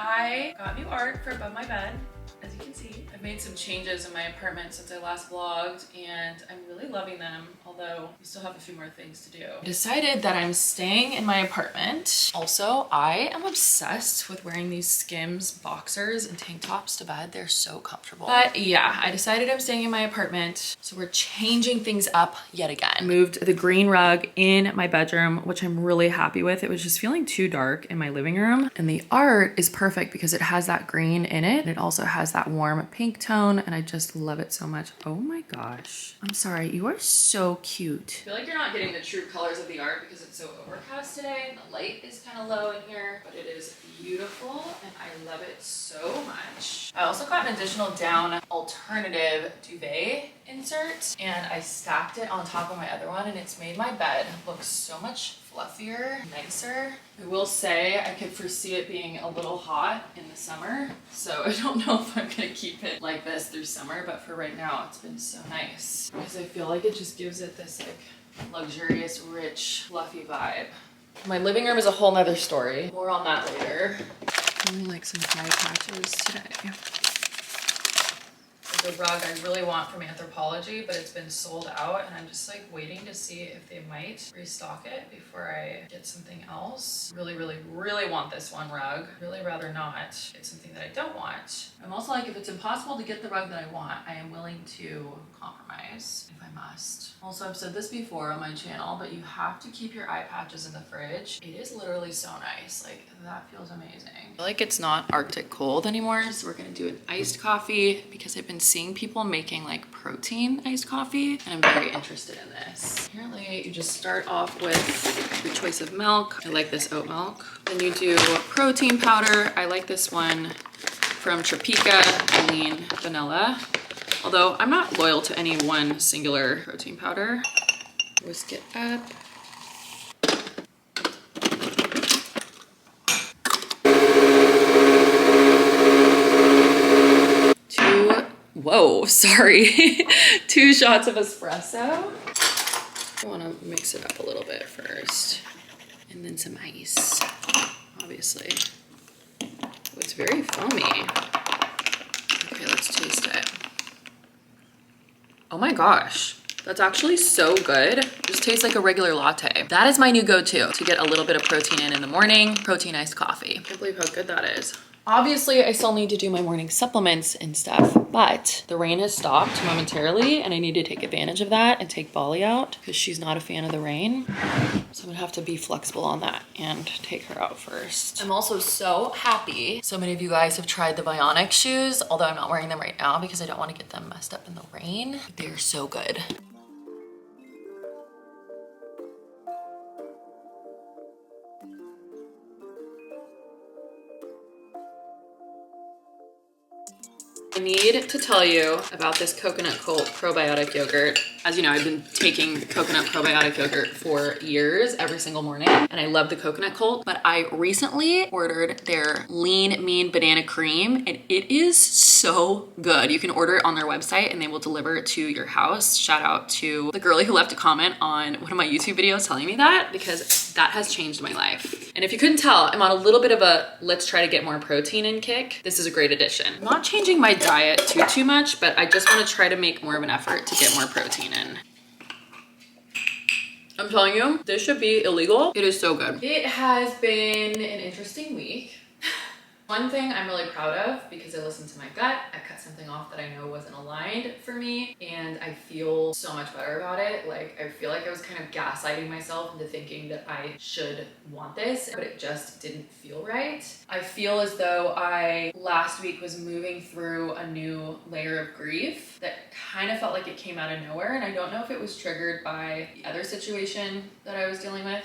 I got new art for above my bed. As you can see, I've made some changes in my apartment since I last vlogged and I'm really loving them, although we still have a few more things to do. I decided that I'm staying in my apartment. Also, I am obsessed with wearing these Skims boxers and tank tops to bed. They're so comfortable. But yeah, I decided I'm staying in my apartment, so we're changing things up yet again. I moved the green rug in my bedroom, which I'm really happy with. It was just feeling too dark in my living room, and the art is perfect because it has that green in it, and it also has that warm pink tone, and I just love it so much. Oh my gosh. I'm sorry, you are so cute. I feel like you're not getting the true colors of the art because it's so overcast today. The light is kind of low in here, but it is beautiful and I love it so much. I also got an additional down alternative duvet insert and I stacked it on top of my other one and it's made my bed look so much fluffier, nicer. I will say I could foresee it being a little hot in the summer, so I don't know if I'm gonna keep it like this through summer, but for right now it's been so nice because I feel like it just gives it this like luxurious, rich, fluffy vibe. My living room is a whole nother story. More on that later. I like some eye patches today. The rug I really want from Anthropology, but it's been sold out and I'm just like waiting to see if they might restock it before I get something else. Really want this one rug. Really rather not get something that I don't want. I'm also like, if it's impossible to get the rug that I want, I am willing to compromise if I must. Also, I've said this before on my channel, but you have to keep your eye patches in the fridge. It is literally so nice. Like, that feels amazing. I feel like it's not Arctic cold anymore, so we're gonna do an iced coffee because I've been seeing people making like protein iced coffee and I'm very interested in this. Apparently you just start off with your choice of milk. I like this oat milk. Then you do protein powder. I like this one from Tropika, lean vanilla. Although I'm not loyal to any one singular protein powder. Whisk it up. Whoa, sorry. 2 shots of espresso. I want to mix it up a little bit first. And then some ice, obviously. Oh, it's very foamy. Okay, let's taste it. Oh my gosh. That's actually so good. It just tastes like a regular latte. That is my new go-to to get a little bit of protein in the morning. Protein iced coffee. I can't believe how good that is. Obviously, I still need to do my morning supplements and stuff, but the rain has stopped momentarily and I need to take advantage of that and take Bolly out because she's not a fan of the rain. So I'm gonna have to be flexible on that and take her out first. I'm also so happy. So many of you guys have tried the Bionic shoes, although I'm not wearing them right now because I don't want to get them messed up in the rain. But they're so good. I need to tell you about this Coconut Cult probiotic yogurt. As you know, I've been taking coconut probiotic yogurt for years, every single morning, and I love the Coconut Cult, but I recently ordered their Lean Mean Banana Cream, and it is so good. You can order it on their website and they will deliver it to your house. Shout out to the girlie who left a comment on one of my YouTube videos telling me that, because that has changed my life. And if you couldn't tell, I'm on a little bit of a let's try to get more protein in kick. This is a great addition. I'm not changing my diet too much, but I just want to try to make more of an effort to get more protein in. I'm telling you, this should be illegal. It is so good. It has been an interesting week. One thing I'm really proud of, because I listened to my gut, I cut something off that I know wasn't aligned for me, and I feel so much better about it. Like, I feel like I was kind of gaslighting myself into thinking that I should want this, but it just didn't feel right. I feel as though I, last week, was moving through a new layer of grief that kind of felt like it came out of nowhere, and I don't know if it was triggered by the other situation that I was dealing with.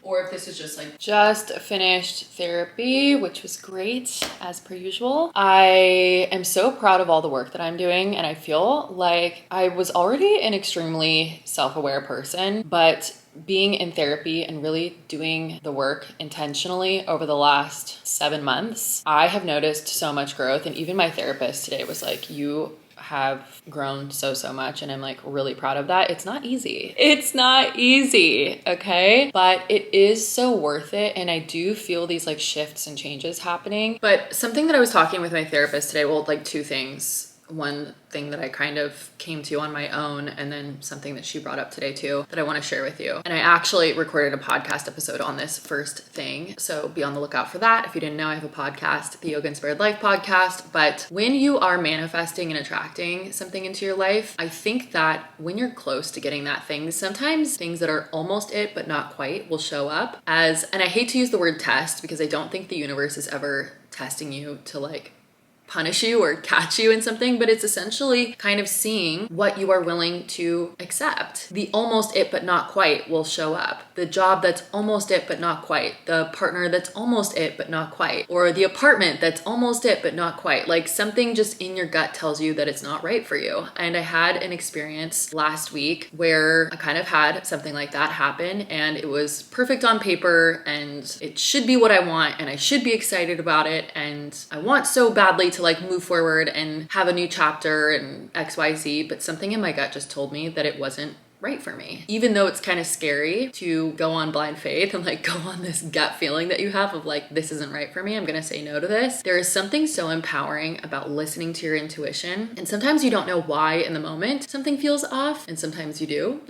Or if this is just finished therapy, which was great as per usual. I am so proud of all the work that I'm doing, and I feel like I was already an extremely self-aware person, but being in therapy and really doing the work intentionally over the last 7 months, I have noticed so much growth. And even my therapist today was like, you have grown so much, and I'm like really proud of that. It's not easy. It's not easy, okay? But it is so worth it, and I do feel these like shifts and changes happening. But something that I was talking with my therapist today, well, like two things. One thing that I kind of came to on my own, and then something that she brought up today too that I want to share with you. And I actually recorded a podcast episode on this first thing, so be on the lookout for that. If you didn't know, I have a podcast, the Yoga Inspired Life podcast. But when you are manifesting and attracting something into your life, I think that when you're close to getting that thing, sometimes things that are almost it but not quite will show up as, and I hate to use the word test because I don't think the universe is ever testing you to like punish you or catch you in something, but it's essentially kind of seeing what you are willing to accept. The almost it but not quite will show up. The job that's almost it but not quite. The partner that's almost it but not quite. Or the apartment that's almost it but not quite. Like something just in your gut tells you that it's not right for you. And I had an experience last week where I kind of had something like that happen, and it was perfect on paper and it should be what I want and I should be excited about it, and I want so badly to like move forward and have a new chapter and XYZ, but something in my gut just told me that it wasn't right for me. Even though it's kind of scary to go on blind faith and like go on this gut feeling that you have of like, this isn't right for me, I'm gonna say no to this. There is something so empowering about listening to your intuition. And sometimes you don't know why in the moment something feels off, and sometimes you do.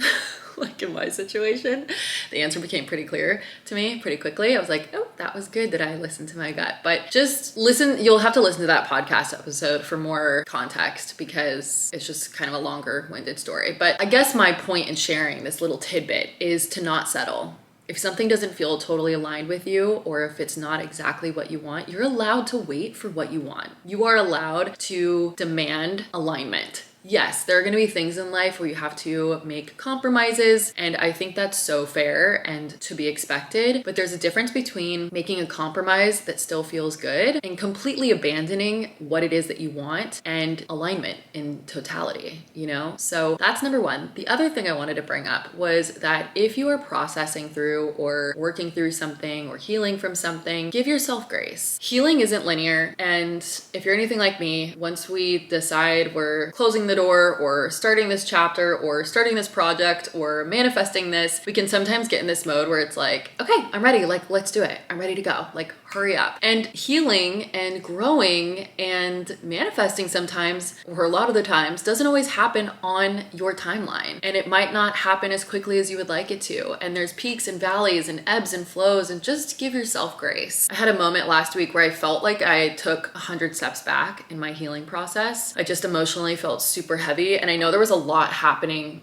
Like in my situation, the answer became pretty clear to me pretty quickly. I was like, oh, that was good that I listened to my gut. But just listen, you'll have to listen to that podcast episode for more context because it's just kind of a longer winded story. But I guess my point in sharing this little tidbit is to not settle. If something doesn't feel totally aligned with you, or if it's not exactly what you want, you're allowed to wait for what you want. You are allowed to demand alignment. Yes, there are going to be things in life where you have to make compromises, and I think that's so fair and to be expected. But there's a difference between making a compromise that still feels good and completely abandoning what it is that you want and alignment in totality, you know? So that's number one. The other thing I wanted to bring up was that if you are processing through or working through something or healing from something, give yourself grace. Healing isn't linear, and if you're anything like me, once we decide we're closing the door or starting this chapter or starting this project or manifesting this, we can sometimes get in this mode where it's like, okay, I'm ready. Like, let's do it. I'm ready to go. Like, hurry up. And healing and growing and manifesting sometimes, or a lot of the times, doesn't always happen on your timeline. And it might not happen as quickly as you would like it to. And there's peaks and valleys and ebbs and flows, and just give yourself grace. I had a moment last week where I felt like I took 100 steps back in my healing process. I just emotionally felt super heavy, and I know there was a lot happening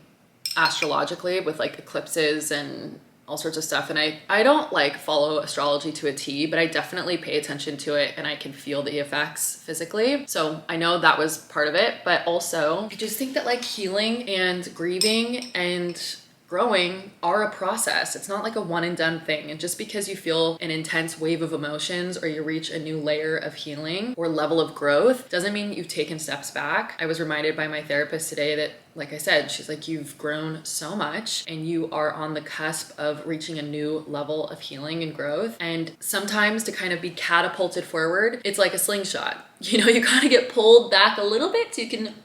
astrologically with like eclipses and all sorts of stuff, and I don't like follow astrology to a T, but I definitely pay attention to it and I can feel the effects physically. So I know that was part of it, but also I just think that like healing and grieving and growing are a process. It's not like a one and done thing. And just because you feel an intense wave of emotions or you reach a new layer of healing or level of growth doesn't mean you've taken steps back. I was reminded by my therapist today that, like I said, she's like, you've grown so much and you are on the cusp of reaching a new level of healing and growth. And sometimes to kind of be catapulted forward, it's like a slingshot. You know, you gotta get pulled back a little bit so you can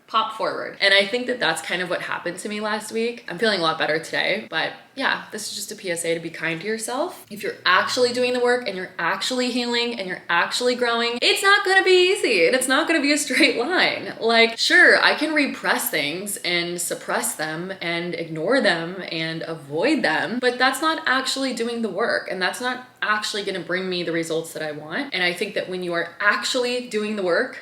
pop forward. And I think that that's kind of what happened to me last week. I'm feeling a lot better today, but yeah, this is just a PSA to be kind to yourself. If you're actually doing the work and you're actually healing and you're actually growing, it's not gonna be easy and it's not gonna be a straight line. Like, sure, I can repress things and suppress them and ignore them and avoid them, but that's not actually doing the work, and that's not actually gonna bring me the results that I want. And I think that when you are actually doing the work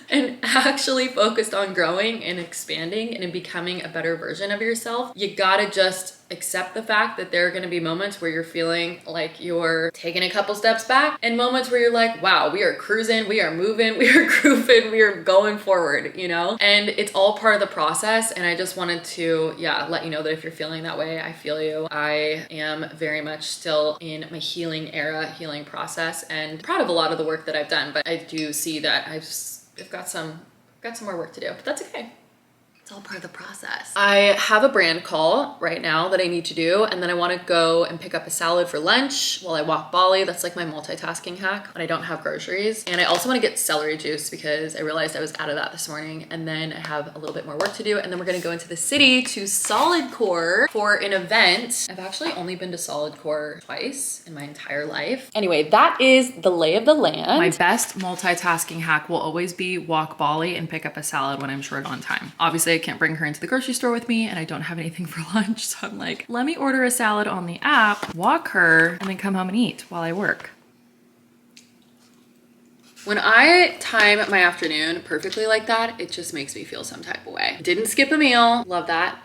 and actually focused on growing and expanding and becoming a better version of yourself, you gotta just accept the fact that there are going to be moments where you're feeling like you're taking a couple steps back, and moments where you're like, wow, we are cruising, we are moving, we are grooving, we are going forward, you know? And it's all part of the process. And I just wanted to, let you know that if you're feeling that way, I feel you. I am very much still in my healing era, healing process, and proud of a lot of the work that I've done, but I do see that I've got some more work to do, but that's okay. It's all part of the process. I have a brand call right now that I need to do, and then I want to go and pick up a salad for lunch while I walk Bali. That's like my multitasking hack when I don't have groceries. And I also want to get celery juice because I realized I was out of that this morning, and then I have a little bit more work to do, and then we're going to go into the city to Solid Core for an event. I've actually only been to Solid Core twice in my entire life. Anyway, that is the lay of the land. My best multitasking hack will always be walk Bali and pick up a salad when I'm short on time. Obviously, I can't bring her into the grocery store with me and I don't have anything for lunch. So I'm like, let me order a salad on the app, walk her, and then come home and eat while I work. When I time my afternoon perfectly like that, it just makes me feel some type of way. Didn't skip a meal, love that.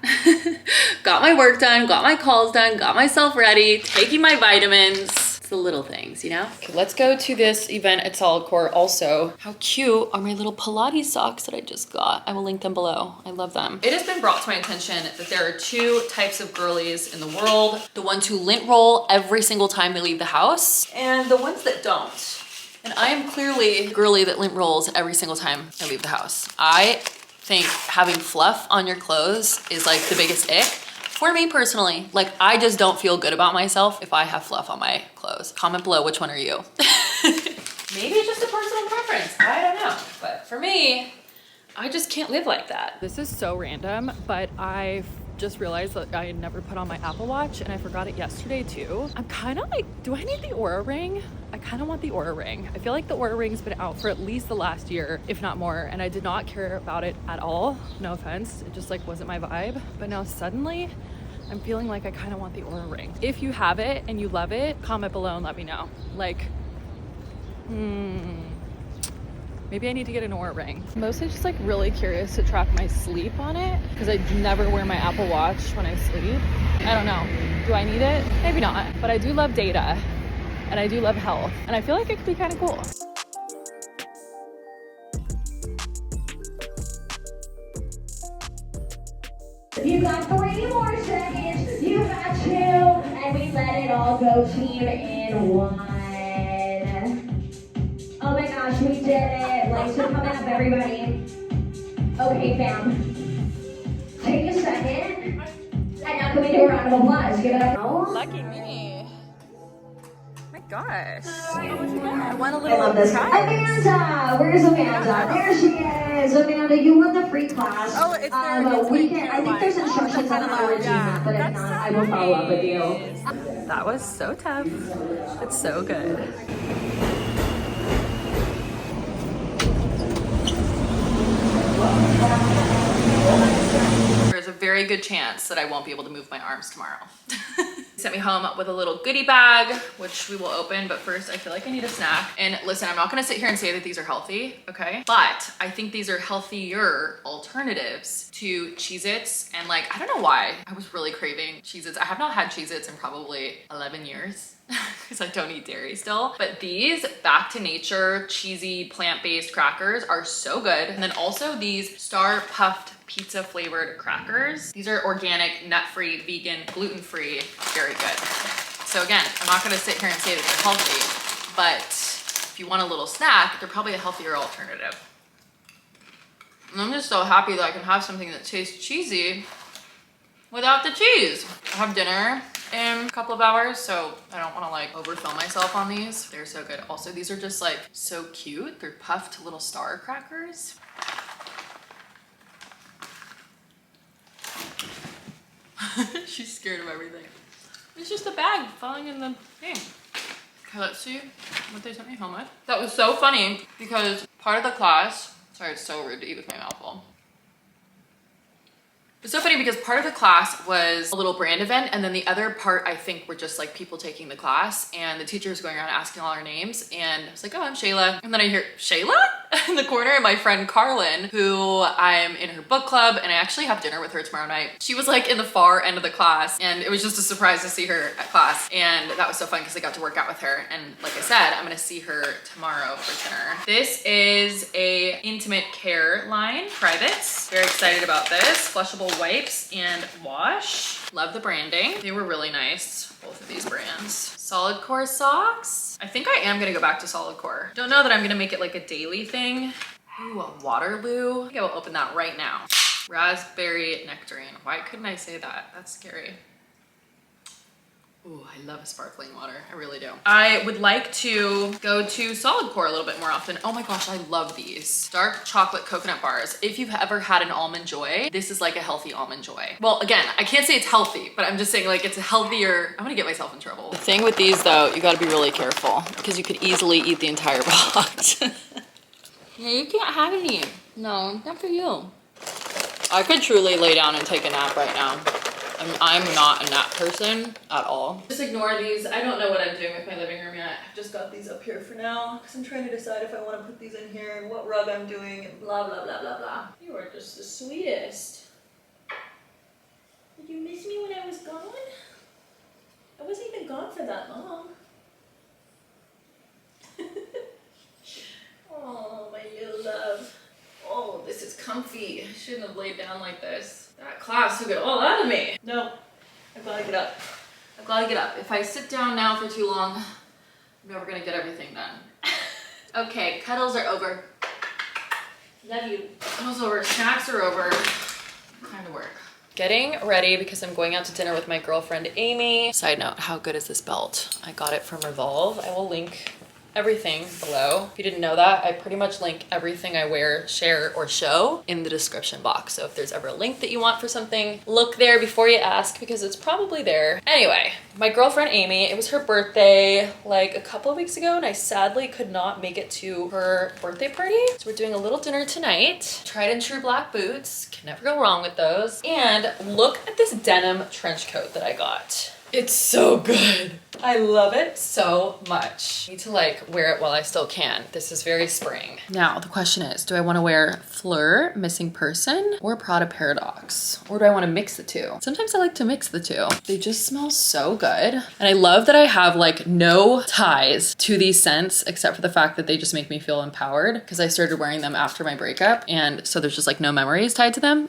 Got my work done, got my calls done, got myself ready, taking my vitamins. It's the little things, you know? Okay, let's go to this event at Solid Core also. How cute are my little Pilates socks that I just got? I will link them below. I love them. It has been brought to my attention that there are two types of girlies in the world. The ones who lint roll every single time they leave the house, and the ones that don't. And I am clearly a girly that lint rolls every single time I leave the house. I think having fluff on your clothes is like the biggest ick. For me personally, like I just don't feel good about myself if I have fluff on my clothes. Comment below, which one are you? Maybe it's just a personal preference, I don't know. But for me, I just can't live like that. This is so random, but I've just realized that I had never put on my Apple Watch and I forgot it yesterday too. I'm kind of like, do I need the Aura ring? I kind of want the Aura ring. I feel like the Aura ring's been out for at least the last year, if not more, and I did not care about it at all. No offense, it just like wasn't my vibe. But now suddenly I'm feeling like I kind of want the Aura ring. If you have it and you love it, comment below and let me know. Like, maybe I need to get an Aura ring. I'm mostly just like really curious to track my sleep on it because I never wear my Apple Watch when I sleep. I don't know. Do I need it? Maybe not. But I do love data and I do love health. And I feel like it could be kind of cool. You got 3 more seconds. You got 2. And we let it all go, team, in 1. Oh my gosh, we did it. Lights are coming up, everybody. Okay, fam. Take a second. And now can we do a round of applause? Give it up. Lucky me. My gosh. I want a little I love this. prize. Amanda! Where's Amanda? There she is. Amanda, you won the free class. Oh, it's there. We can, I think there's instructions on how to do that, but if not, I will follow up with you. That was so tough. It's so good. There's a very good chance that I won't be able to move my arms tomorrow. Sent me home with a little goodie bag, which we will open, but first I feel like I need a snack. And listen, I'm not gonna sit here and say that these are healthy, okay? But I think these are healthier alternatives to Cheez-Its. And like, I don't know why, I was really craving Cheez-Its. I have not had Cheez-Its in probably 11 years. Because I don't eat dairy still. But these back to nature, cheesy, plant-based crackers are so good. And then also these star puffed pizza flavored crackers. These are organic, nut-free, vegan, gluten-free, very good. So again, I'm not gonna sit here and say that they're healthy, but if you want a little snack, they're probably a healthier alternative. And I'm just so happy that I can have something that tastes cheesy without the cheese. I have dinner in a couple of hours, so I don't want to like overfill myself on these. They're so good. Also, these are just like so cute. They're puffed little star crackers. She's scared of everything. It's just a bag falling in the thing. Okay, let's see what they sent me home with. That was so funny because part of the class, sorry, it's so rude to eat with my mouth full. It's so funny because part of the class was a little brand event, and then the other part I think were just like people taking the class, and the teacher was going around asking all our names, and I was like, oh, I'm Shayla. And then I hear Shayla in the corner, and my friend Carlin, who I'm in her book club, and I actually have dinner with her tomorrow night. She was like in the far end of the class, and it was just a surprise to see her at class. And that was so fun because I got to work out with her. And like I said, I'm gonna see her tomorrow for dinner. This is a intimate care line, Privates. Very excited about this. Flushable wipes and wash. Love the branding. They were really nice, both of these brands. Solid Core socks. I think I am gonna go back to Solid Core. Don't know that I'm gonna make it like a daily thing. Ooh, a Waterloo. I think I will open that right now. Raspberry nectarine. Why couldn't I say that? That's scary. Ooh, I love a sparkling water. I really do. I would like to go to Solid Core a little bit more often. Oh my gosh, I love these. Dark chocolate coconut bars. If you've ever had an Almond Joy, this is like a healthy Almond Joy. Well, again, I can't say it's healthy, but I'm just saying like it's a healthier, I'm gonna get myself in trouble. The thing with these though, you gotta be really careful because you could easily eat the entire box. Yeah, you can't have any. No, not for you. I could truly lay down and take a nap right now. I'm not a nap person at all. Just ignore these. I don't know what I'm doing with my living room yet. I've just got these up here for now because I'm trying to decide if I want to put these in here and what rug I'm doing and blah, blah, blah, blah, blah. You are just the sweetest. Did you miss me when I was gone? I wasn't even gone for that long. Oh, my little love. Oh, this is comfy. I shouldn't have laid down like this. That class took it all out of me. No, I've got to get up. I've got to get up. If I sit down now for too long, I'm never going to get everything done. Okay, cuddles are over. Love you. Cuddles over. Snacks are over. Time to work. Getting ready because I'm going out to dinner with my girlfriend, Amy. Side note, how good is this belt? I got it from Revolve. I will link everything below. If you didn't know that, I pretty much link everything I wear, share, or show in the description box. So if there's ever a link that you want for something, look there before you ask because it's probably there. Anyway, my girlfriend Amy, it was her birthday like a couple of weeks ago and I sadly could not make it to her birthday party. So we're doing a little dinner tonight. Tried and true black boots, can never go wrong with those. And look at this denim trench coat that I got. It's so good. I love it so much. Need to like wear it while I still can. This is very spring. Now the question is, do I want to wear Fleur, Missing Person, or Prada Paradox? Or do I want to mix the two? Sometimes I like to mix the two. They just smell so good. And I love that I have like no ties to these scents except for the fact that they just make me feel empowered because I started wearing them after my breakup. And so there's just like no memories tied to them.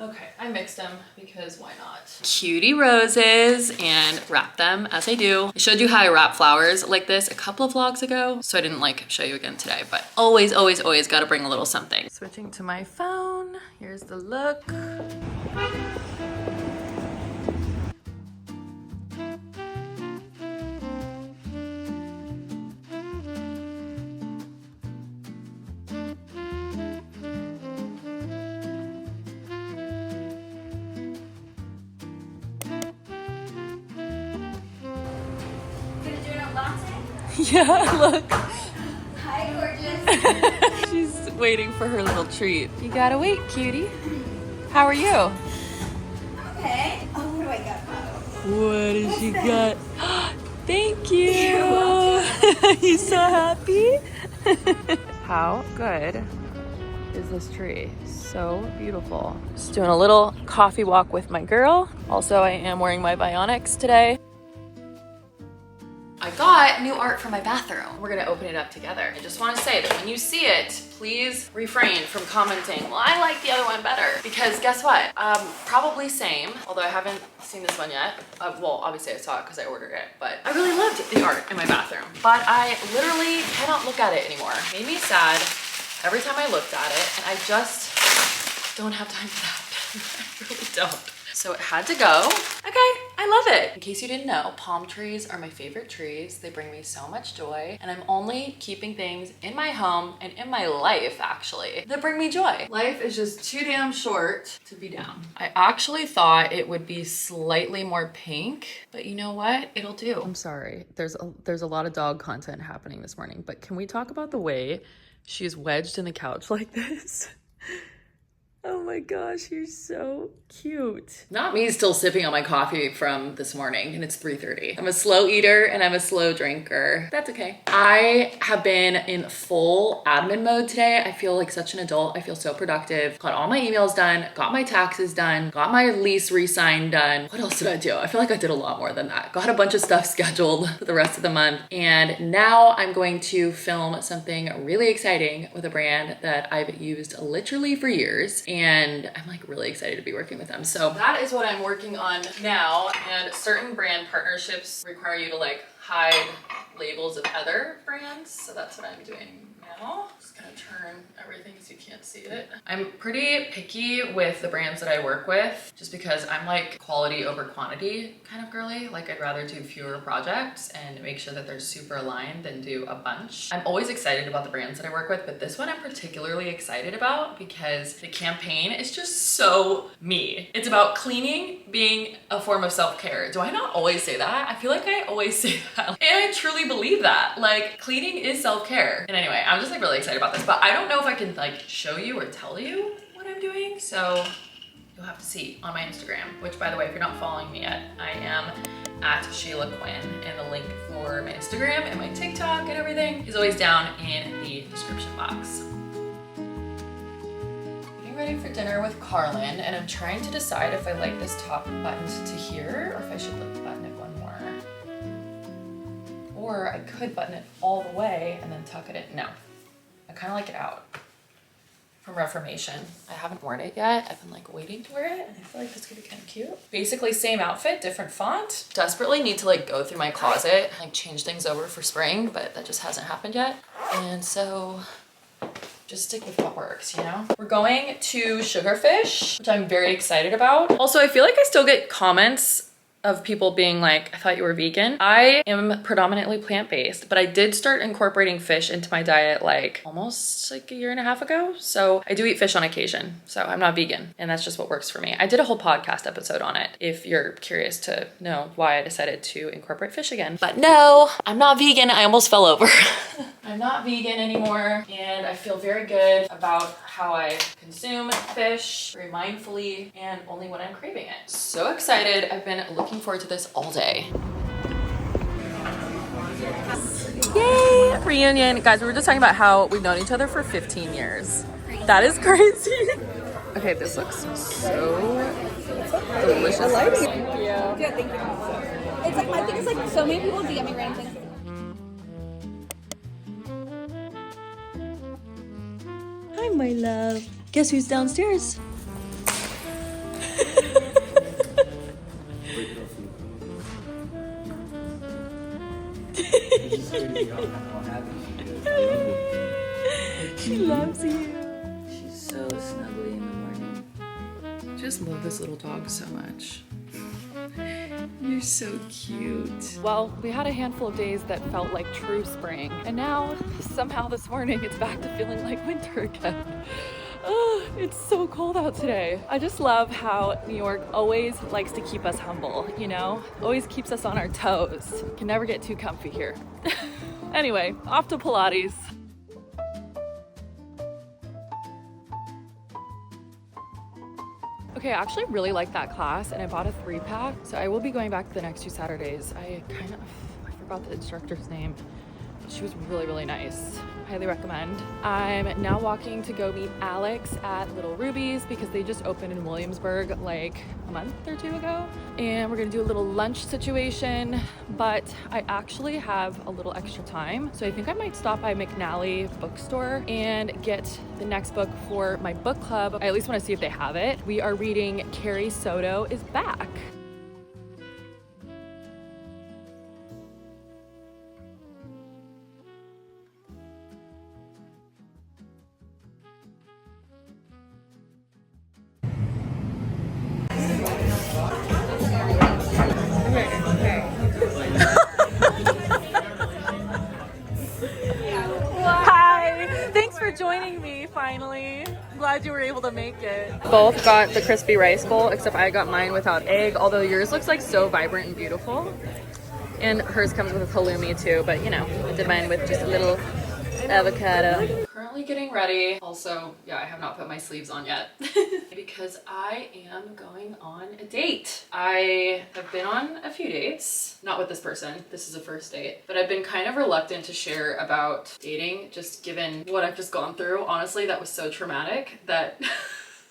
Okay, I mixed them because why not? Cutie roses and wrap them as I do. I showed you how I wrap flowers like this a couple of vlogs ago, so I didn't like show you again today, but always, always, always gotta bring a little something. Switching to my phone, here's the look. Yeah, look. Hi, gorgeous. She's waiting for her little treat. You gotta wait, cutie. How are you? Okay. Oh, what do I got? What has she got? Thank you. You so happy? How good is this tree? So beautiful. Just doing a little coffee walk with my girl. Also, I am wearing my Bionics today. I got new art for my bathroom. We're gonna open it up together. I just wanna say that when you see it, please refrain from commenting, well, I like the other one better. Because guess what? Probably same, although I haven't seen this one yet. Well, obviously I saw it because I ordered it, but I really loved the art in my bathroom. But I literally cannot look at it anymore. It made me sad every time I looked at it, and I just don't have time for that. I really don't. So it had to go. Okay, I love it. In case you didn't know, palm trees are my favorite trees. They bring me so much joy, and I'm only keeping things in my home and in my life, actually, that bring me joy. Life is just too damn short to be down. I actually thought it would be slightly more pink, but you know what? It'll do. I'm sorry. There's a lot of dog content happening this morning, but can we talk about the way she's wedged in the couch like this? Oh my gosh, you're so cute. Not me still sipping on my coffee from this morning, and it's 3:30. I'm a slow eater and I'm a slow drinker. That's okay. I have been in full admin mode today. I feel like such an adult. I feel so productive. Got all my emails done, got my taxes done, got my lease re-signed done. What else did I do? I feel like I did a lot more than that. Got a bunch of stuff scheduled for the rest of the month. And now I'm going to film something really exciting with a brand that I've used literally for years. And I'm like really excited to be working with them. So that is what I'm working on now. And certain brand partnerships require you to like hide labels of other brands. So that's what I'm doing now. Just gonna turn everything so you can't see it. I'm pretty picky with the brands that I work with just because I'm like quality over quantity kind of girly. Like I'd rather do fewer projects and make sure that they're super aligned than do a bunch. I'm always excited about the brands that I work with, but this one I'm particularly excited about because the campaign is just so me. It's about cleaning being a form of self-care. Do I not always say that? I feel like I always say that. And I truly believe that. Like cleaning is self-care. And anyway, I'm just like really excited about this, but I don't know if I can like show you or tell you what I'm doing. So you'll have to see on my Instagram, which by the way, if you're not following me yet, I am at Shayla Quinn, and the link for my Instagram and my TikTok and everything is always down in the description box. Getting ready for dinner with Carlin, and I'm trying to decide if I like this top buttoned to here or if I should button it one more. Or I could button it all the way and then tuck it in. No, I kind of like it out. From Reformation. I haven't worn it yet. I've been like waiting to wear it and I feel like this could be kind of cute. Basically same outfit, different font. Desperately need to like go through my closet, like change things over for spring, but that just hasn't happened yet. And so just stick with what works, you know? We're going to Sugarfish, which I'm very excited about. Also, I feel like I still get comments of people being like, I thought you were vegan. I am predominantly plant-based, but I did start incorporating fish into my diet like almost like a year and a half ago. So I do eat fish on occasion. So I'm not vegan and that's just what works for me. I did a whole podcast episode on it if you're curious to know why I decided to incorporate fish again. But no, I'm not vegan. I almost fell over. I'm not vegan anymore and I feel very good about how I consume fish very mindfully and only when I'm craving it. So excited. I've been looking forward to this all day. Yay! Reunion. Guys, we were just talking about how we've known each other for 15 years. That is crazy. Okay, this looks so delicious. Thank you. Yeah, thank you. It's like, I think it's like so many people DM me random things. Hi, my love. Guess who's downstairs? She loves you. She's so snuggly in the morning. I just love this little dog so much. You're so cute. Well, we had a handful of days that felt like true spring, and now somehow this morning it's back to feeling like winter again. Oh, it's so cold out today. I just love how New York always likes to keep us humble, you know? Always keeps us on our toes. Can never get too comfy here. Anyway, off to Pilates. Okay, I actually really like that class and I bought a 3-pack. So I will be going back the next 2 Saturdays. I forgot the instructor's name. She was really, really nice. Highly recommend. I'm now walking to go meet Alex at Little Ruby's because they just opened in Williamsburg like a month or 2 ago. And we're gonna do a little lunch situation, but I actually have a little extra time. So I think I might stop by McNally bookstore and get the next book for my book club. I at least wanna see if they have it. We are reading Carrie Soto is Back. Hi, thanks for joining me finally. I'm glad you were able to make it. Both got the crispy rice bowl, except I got mine without egg, although yours looks like so vibrant and beautiful. And hers comes with halloumi too, but you know, I did mine with just a little avocado. Currently getting ready. Also, yeah, I have not put my sleeves on yet because I am going on a date. I have been on a few dates, not with this person. This is a first date, but I've been kind of reluctant to share about dating just given what I've just gone through. Honestly, that was so traumatic that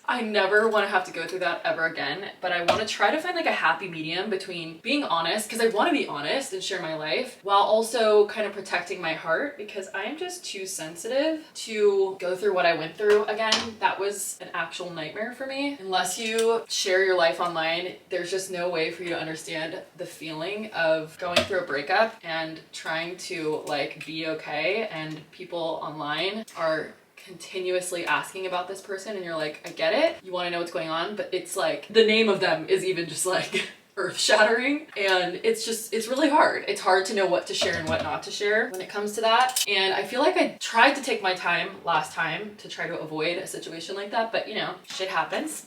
I never want to have to go through that ever again, but I want to try to find like a happy medium between being honest, because I want to be honest and share my life, while also kind of protecting my heart, because I am just too sensitive to go through what I went through again. That was an actual nightmare for me. Unless you share your life online, there's just no way for you to understand the feeling of going through a breakup and trying to like be okay, and people online are continuously asking about this person and you're like, I get it, you want to know what's going on, but it's like the name of them is even just like earth-shattering, and it's really hard. It's hard to know what to share and what not to share when it comes to that. And I feel like I tried to take my time last time to try to avoid a situation like that, but you know, shit happens.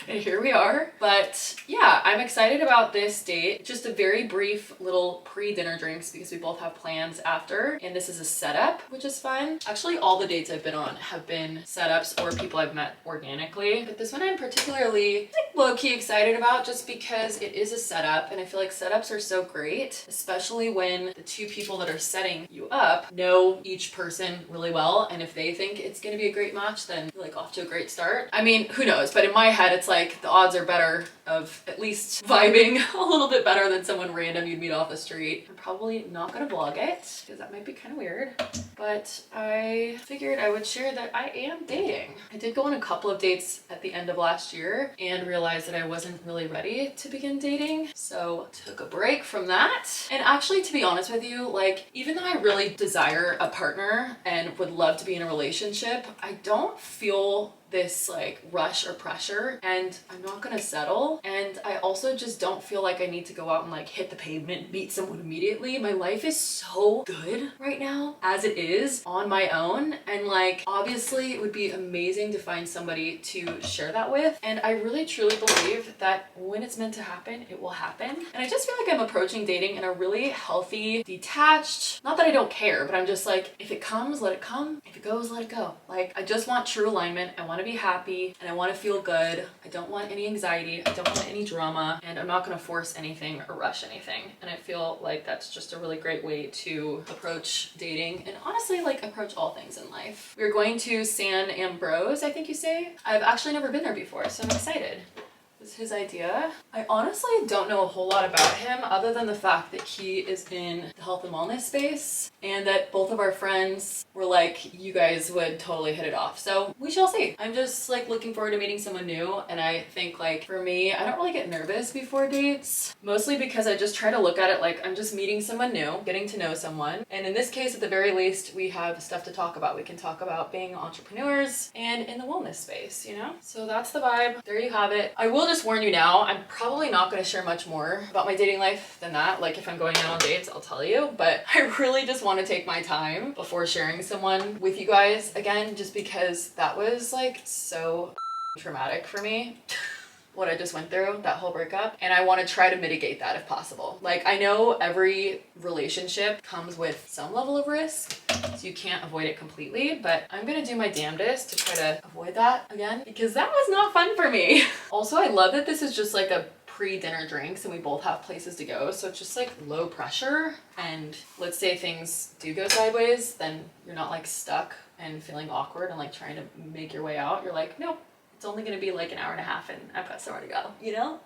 And here we are. But yeah, I'm excited about this date. Just a very brief little pre-dinner drinks because we both have plans after, and this is a setup, which is fun. Actually, all the dates I've been on have been setups or people I've met organically, but this one I'm particularly like low-key excited about just because it is a setup, and I feel like setups are so great, especially when the two people that are setting you up know each person really well, and if they think it's gonna be a great match, then you're like off to a great start. I mean, who knows, but in my head it's like the odds are better of at least vibing a little bit better than someone random you'd meet off the street. I'm probably not gonna vlog it because that might be kind of weird, but I figured I would share that I am dating. I did go on a couple of dates at the end of last year and realized that I wasn't really ready to begin dating, so took a break from that. And actually, to be honest with you, like even though I really desire a partner and would love to be in a relationship, I don't feel this like rush or pressure, and I'm not gonna settle. And I also just don't feel like I need to go out and like hit the pavement, meet someone immediately. My life is so good right now as it is on my own, and like obviously it would be amazing to find somebody to share that with, and I really truly believe that when it's meant to happen, it will happen. And I just feel like I'm approaching dating in a really healthy, detached, not that I don't care, but I'm just like, if it comes, let it come. If it goes, let it go. Like I just want true alignment. I want to be happy and I want to feel good. I don't want any anxiety. I don't want any drama, and I'm not going to force anything or rush anything. And I feel like that's just a really great way to approach dating, and honestly like approach all things in life. We're going to San Ambrose, I think you say. I've actually never been there before, so I'm excited. Was his idea. I honestly don't know a whole lot about him other than the fact that he is in the health and wellness space, and that both of our friends were like, you guys would totally hit it off. So we shall see. I'm just like looking forward to meeting someone new, and I think like for me, I don't really get nervous before dates, mostly because I just try to look at it like I'm just meeting someone new, getting to know someone. And in this case, at the very least, we have stuff to talk about. We can talk about being entrepreneurs and in the wellness space, you know? So that's the vibe. There you have it. I will just warn you now, I'm probably not going to share much more about my dating life than that. Like if I'm going out on dates, I'll tell you, but I really just want to take my time before sharing someone with you guys again, just because that was like so traumatic for me. What I just went through, that whole breakup, and I want to try to mitigate that if possible. Like I know every relationship comes with some level of risk, so you can't avoid it completely, but I'm gonna do my damnedest to try to avoid that again, because that was not fun for me. Also, I love that this is just like a pre-dinner drinks and we both have places to go, so it's just like low pressure, and let's say things do go sideways, then you're not like stuck and feeling awkward and like trying to make your way out. You're like, nope, it's only gonna be like an hour and a half and I've got somewhere to go, you know?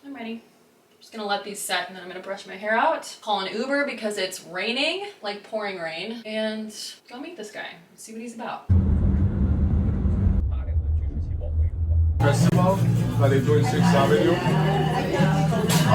I'm ready. I'm just gonna let these set and then I'm gonna brush my hair out, call an Uber because it's raining, like pouring rain, and go meet this guy, see what he's about. Festival that they do in 6th Avenue.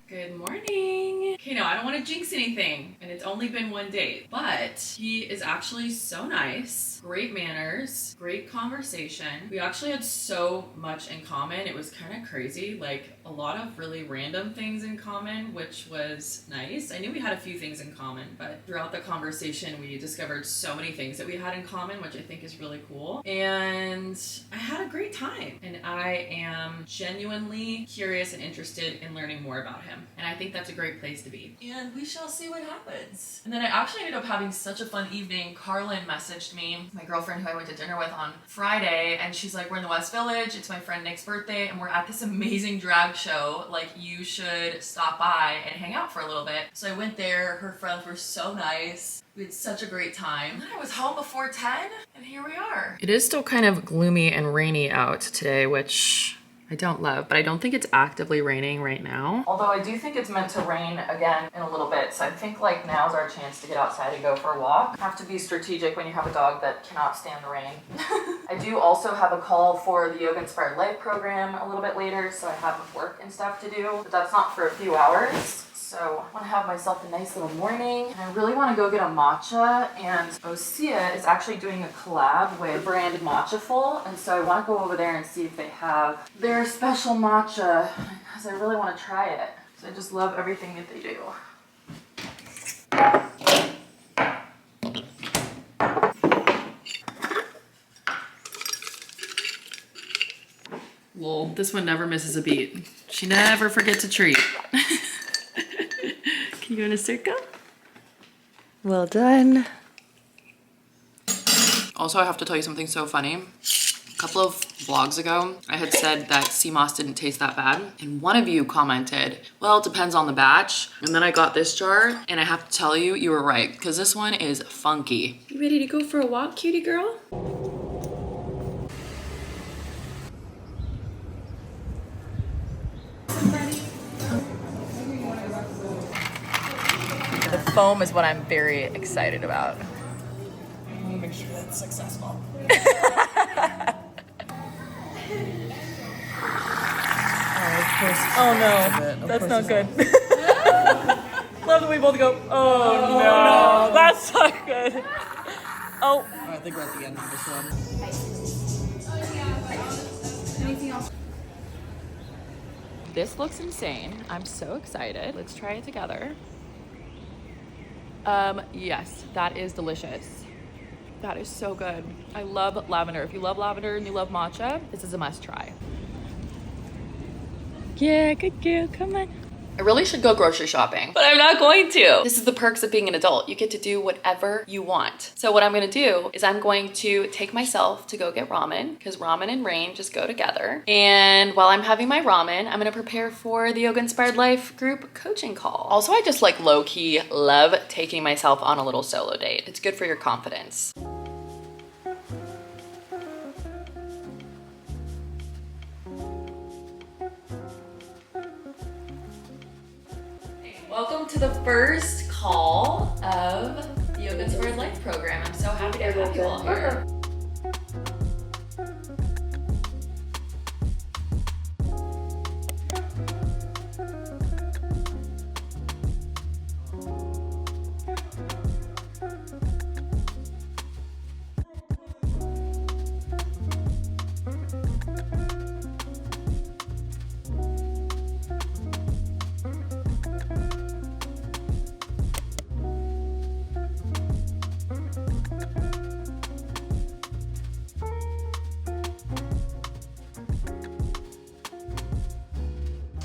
Good morning. Okay, no, I don't want to jinx anything, and it's only been one date, but he is actually so nice, great manners, great conversation. We actually had so much in common. It was kind of crazy, like a lot of really random things in common, which was nice. I knew we had a few things in common, but throughout the conversation, we discovered so many things that we had in common, which I think is really cool. And I had a great time, and I am genuinely curious and interested in learning more about him. And I think that's a great place to be. And we shall see what happens. And then I actually ended up having such a fun evening. Carlin messaged me, my girlfriend who I went to dinner with on Friday, and she's like, we're in the West Village, it's my friend Nick's birthday, and we're at this amazing drag show. Like, you should stop by and hang out for a little bit. So I went there, her friends were so nice. We had such a great time. I was home before 10 and here we are. It is still kind of gloomy and rainy out today, which I don't love, but I don't think it's actively raining right now. Although I do think it's meant to rain again in a little bit. So I think like now's our chance to get outside and go for a walk. Have to be strategic when you have a dog that cannot stand the rain. I do also have a call for the Yoga Inspired Life program a little bit later. So I have work and stuff to do, but that's not for a few hours. So I want to have myself a nice little morning. And I really want to go get a matcha, and Osea is actually doing a collab with brand Matchaful, and so I want to go over there and see if they have their special matcha because I really want to try it. So I just love everything that they do. Lol, this one never misses a beat. She never forgets a treat. Can you go in a circle? Well done. Also, I have to tell you something so funny. A couple of vlogs ago, I had said that sea moss didn't taste that bad. And one of you commented, well, it depends on the batch. And then I got this jar and I have to tell you, you were right. Because this one is funky. You ready to go for a walk, cutie girl? The foam is what I'm very excited about. I want to make sure that's successful. Oh no, that's not good. Love that we both go, oh no, that's not good. Oh. I think we're at the end of this one. This looks insane. I'm so excited. Let's try it together. Yes, that is delicious. That is so good. I love lavender. If you love lavender and you love matcha, this is a must try. Yeah, good girl. Come on. I really should go grocery shopping, but I'm not going to. This is the perks of being an adult. You get to do whatever you want. So what I'm gonna do is I'm going to take myself to go get ramen, because ramen and rain just go together. And while I'm having my ramen, I'm gonna prepare for the Yoga Inspired Life group coaching call. Also, I just like low-key love taking myself on a little solo date. It's good for your confidence. Welcome to the first call of the Yoga Inspired Life program. I'm so happy to have you all here.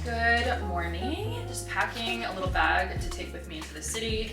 Good morning. Just packing a little bag to take with me into the city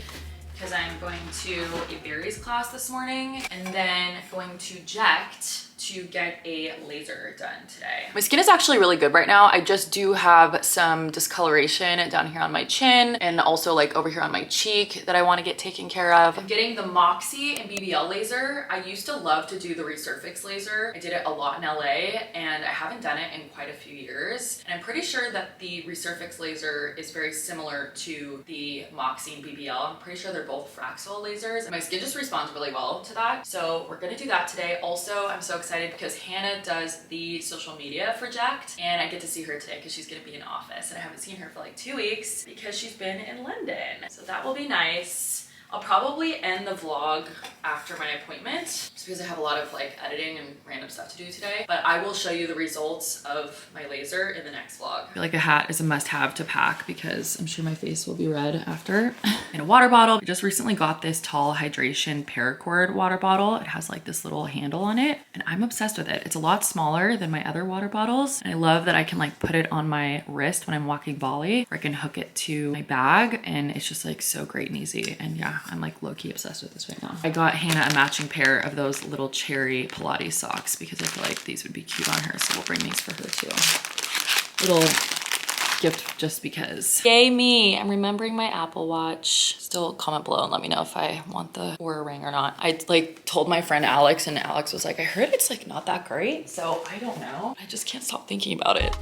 because I'm going to a berries class this morning and then going to Ject to get a laser done today. My skin is actually really good right now. I just do have some discoloration down here on my chin and also like over here on my cheek that I want to get taken care of. I'm getting the Moxie and BBL laser. I used to love to do the Resurfix laser. I did it a lot in LA and I haven't done it in quite a few years. And I'm pretty sure that the Resurfix laser is very similar to the Moxie and BBL. I'm pretty sure they're both Fraxel lasers. And my skin just responds really well to that. So we're gonna do that today. Also, I'm so excited because Hannah does the social media for Ject and I get to see her today because she's gonna be in office and I haven't seen her for like 2 weeks because she's been in London. So that will be nice. I'll probably end the vlog after my appointment just because I have a lot of like editing and random stuff to do today, but I will show you the results of my laser in the next vlog. I feel like a hat is a must-have to pack because I'm sure my face will be red after. And a water bottle. I just recently got this tall hydration paracord water bottle. It has like this little handle on it and I'm obsessed with it. It's a lot smaller than my other water bottles and I love that I can like put it on my wrist when I'm walking volley, or I can hook it to my bag and it's just like so great and easy. And yeah, I'm like low-key obsessed with this right now. I got Hannah a matching pair of those little cherry Pilates socks because I feel like these would be cute on her, so we'll bring these for her too. Little gift just because. Yay me, I'm remembering my Apple Watch. Still comment below and let me know if I want the Oura ring or not. I like told my friend Alex and Alex was like, I heard it's like not that great. So I don't know. I just can't stop thinking about it.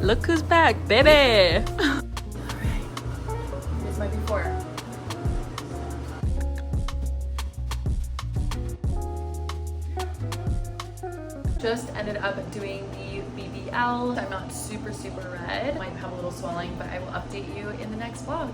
Look who's back, baby! Alright, here's my before. Just ended up doing the BBL. I'm not super red. Might have a little swelling, but I will update you in the next vlog.